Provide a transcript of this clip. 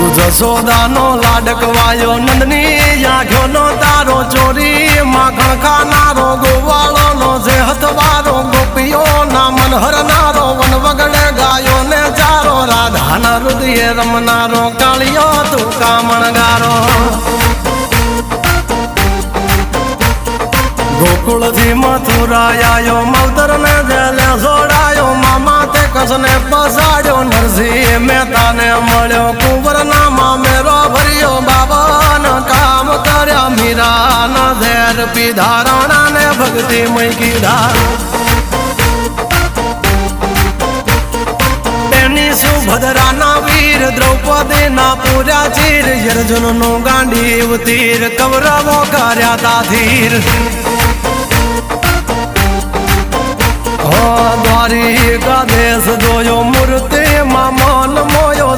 જશોદાનો લાડકવાયો નંદની આંખોનો તારો ચોરી માખણ ખાનારો ગોવાળોનો જે હથવારો ગોપીઓના મન હરનારો વન વગડે ગાયો ને ચારો રાધાના હૃદયે રમનારો કાળિયો તું કામણગારો ગોકુળથી મથુરા આયો માવતર ને જેલે જોડાયો મામા તે કસને પસાડ્યો નરસિંહ મહેતાને મળ્યો કુંવરના મામેરો ભર્યો બાબાના કામ કર્યા મીરાના ઝેર પીધા રાણાને ભક્તિ મય કીધા તેની સુભદ્રાના વીર દ્રૌપદીના પૂર્યા ચીર અર્જુનનું ગાંડીવ તીર કૌરવો કર્યા તાધીર દ્વારિકા દેશ જોયો મૂર્તિમાં મન મોયો